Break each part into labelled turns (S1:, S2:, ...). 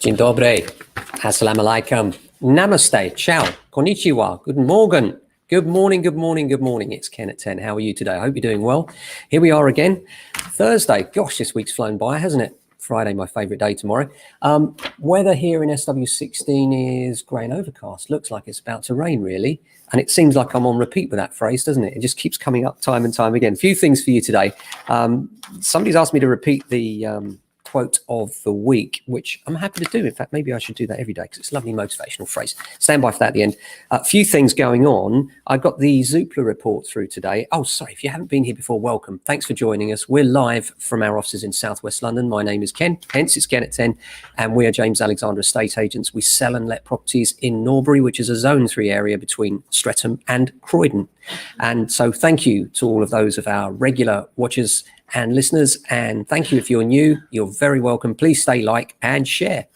S1: Dzień dobry, assalamu alaikum, namaste, ciao, konnichiwa, guten Morgen, good morning, good morning, good morning. It's Ken at 10. How are you today? I hope you're doing well. Here we are again, Thursday. Gosh, this week's flown by, hasn't it? Friday, my favorite day tomorrow. Weather here in SW16 is grey and overcast. Looks like it's about to rain, really. And it seems like I'm on repeat with that phrase, doesn't it? It just keeps coming up time and time again. A few things for you today. Somebody's asked me to repeat the quote of the week, which I'm happy to do. In fact, maybe I should do that every day because it's a lovely motivational phrase. Stand by for that at the end. A few things going on. I got the Zoopla report through today. Oh, sorry, if you haven't been here before, welcome. Thanks for joining us. We're live from our offices in Southwest London. My name is Ken, hence it's Ken at 10, and we are James Alexander Estate Agents. We sell and let properties in Norbury, which is a Zone 3 area between Streatham and Croydon. And so thank you to all of those of our regular watchers and listeners, and thank you if you're new. You're very welcome. Please stay, like and share.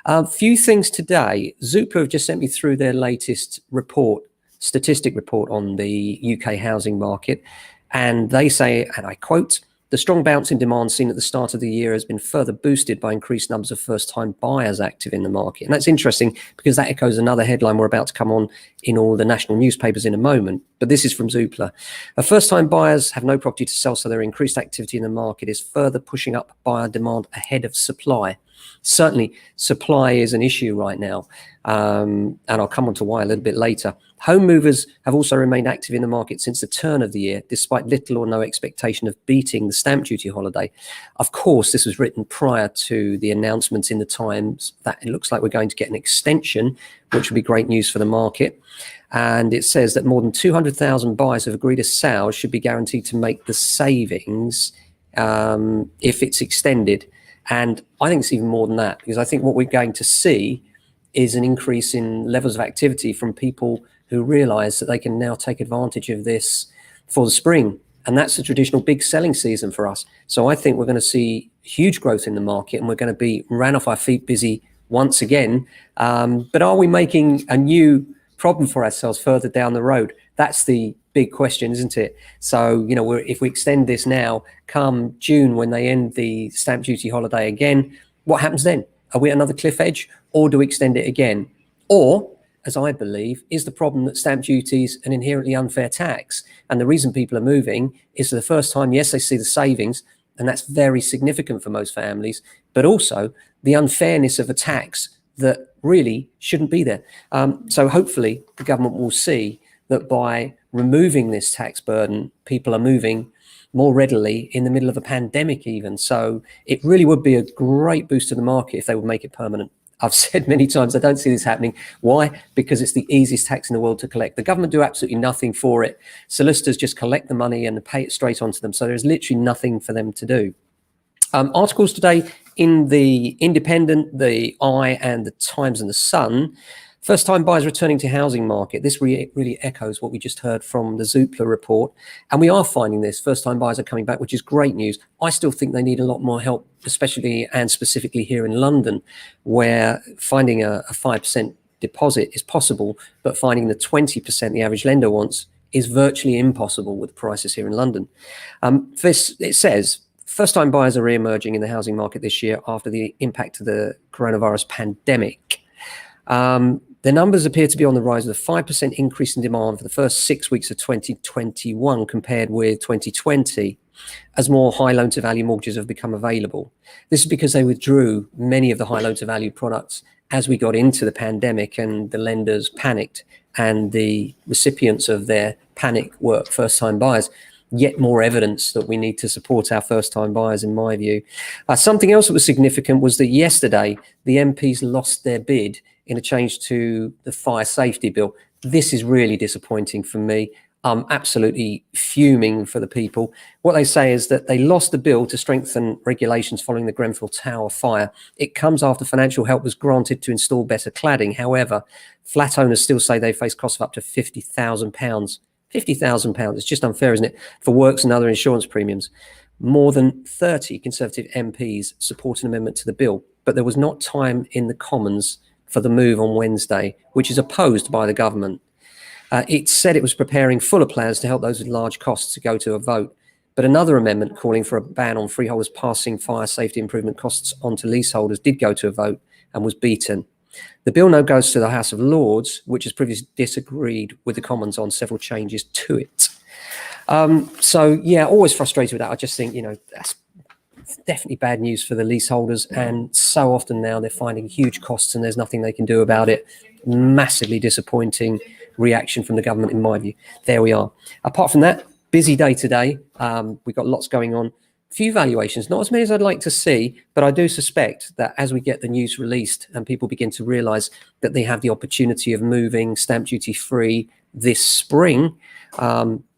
S1: A few things today. Zoopla have just sent me through their latest report, statistic report on the UK housing market, and they say, and I quote, "The strong bounce in demand seen at the start of the year has been further boosted by increased numbers of first-time buyers active in the market." And that's interesting because that echoes another headline we're about to come on in all the national newspapers in a moment. But this is from Zoopla. First-time buyers have no property to sell, so their increased activity in the market is further pushing up buyer demand ahead of supply. Certainly, supply is an issue right now, and I'll come on to why a little bit later. Home movers have also remained active in the market since the turn of the year, despite little or no expectation of beating the stamp duty holiday. Of course, this was written prior to the announcements in the Times that it looks like we're going to get an extension, which would be great news for the market. And it says that more than 200,000 buyers have agreed a sale should be guaranteed to make the savings if it's extended. And I think it's even more than that, because I think what we're going to see is an increase in levels of activity from people who realize that they can now take advantage of this for the spring. And that's the traditional big selling season for us. So I think we're going to see huge growth in the market, and we're going to be ran off our feet busy once again. But are we making a new problem for ourselves further down the road? That's the big question, isn't it? So, you know, if we extend this now, come June when they end the stamp duty holiday again, what happens then? Are we at another cliff edge, or do we extend it again? Or, as I believe, is the problem that stamp duty is an inherently unfair tax? And the reason people are moving is for the first time, yes, they see the savings, and that's very significant for most families, but also the unfairness of a tax that really shouldn't be there. So hopefully the government will see that by removing this tax burden, people are moving more readily in the middle of a pandemic even. So it really would be a great boost to the market if they would make it permanent. I've said many times I don't see this happening. Why? Because it's the easiest tax in the world to collect. The government do absolutely nothing for it. Solicitors just collect the money and pay it straight onto them. So there's literally nothing for them to do. Articles today in the Independent, the Eye and the Times and the Sun. First-time buyers returning to housing market. This really echoes what we just heard from the Zoopla report. And we are finding this. First-time buyers are coming back, which is great news. I still think they need a lot more help, especially and specifically here in London, where finding a 5% deposit is possible, but finding the 20% the average lender wants is virtually impossible with the prices here in London. It says, first-time buyers are re-emerging in the housing market this year after the impact of the coronavirus pandemic. The numbers appear to be on the rise with a 5% increase in demand for the first 6 weeks of 2021 compared with 2020, as more high loan-to-value mortgages have become available. This is because they withdrew many of the high loan-to-value products as we got into the pandemic, and the lenders panicked, and the recipients of their panic were first-time buyers. Yet more evidence that we need to support our first-time buyers, in my view. Something else that was significant was that yesterday the MPs lost their bid in a change to the fire safety bill. This is really disappointing for me. I'm absolutely fuming for the people. What they say is that they lost the bill to strengthen regulations following the Grenfell Tower fire. It comes after financial help was granted to install better cladding. However, flat owners still say they face costs of up to £50,000. £50,000, it's just unfair, isn't it, for works and other insurance premiums. More than 30 Conservative MPs support an amendment to the bill, but there was not time in the Commons for the move on Wednesday, which is opposed by the government. It said it was preparing fuller plans to help those with large costs to go to a vote. But another amendment calling for a ban on freeholders passing fire safety improvement costs onto leaseholders did go to a vote, and was beaten. The bill now goes to the House of Lords, which has previously disagreed with the Commons on several changes to it. So yeah, always frustrated with that. I just think, that's definitely bad news for the leaseholders, and so often now they're finding huge costs and there's nothing they can do about it. Massively disappointing reaction from the government, in my view. There we are. Apart from that, busy day today. We've got lots going on. Few valuations, not as many as I'd like to see, but I do suspect that as we get the news released and people begin to realize that they have the opportunity of moving stamp duty free this spring,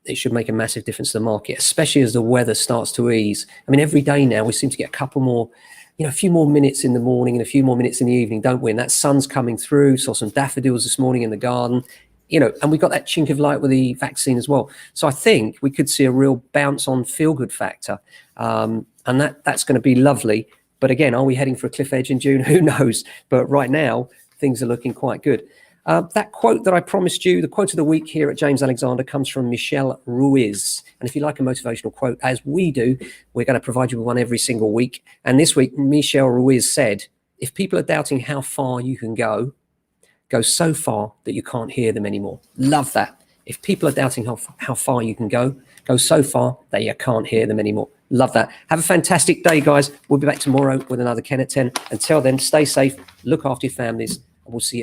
S1: it should make a massive difference to the market, especially as the weather starts to ease. I mean, every day now we seem to get a couple more, a few more minutes in the morning and a few more minutes in the evening, don't we? And that sun's coming through. Saw some daffodils this morning in the garden, and we got that chink of light with the vaccine as well. So I think we could see a real bounce on feel-good factor, and that's going to be lovely. But again, are we heading for a cliff edge in June? Who knows? But right now, things are looking quite good. That quote that I promised you, the quote of the week here at James Alexander, comes from Michelle Ruiz. And if you like a motivational quote, as we do, we're going to provide you with one every single week. And this week, Michelle Ruiz said, if people are doubting how far you can go so far that you can't hear them anymore. Love that. If people are doubting how far you can go so far that you can't hear them anymore. Love that. Have a fantastic day, guys. We'll be back tomorrow with another Ken at 10. Until then, stay safe, look after your families, and we'll see you then.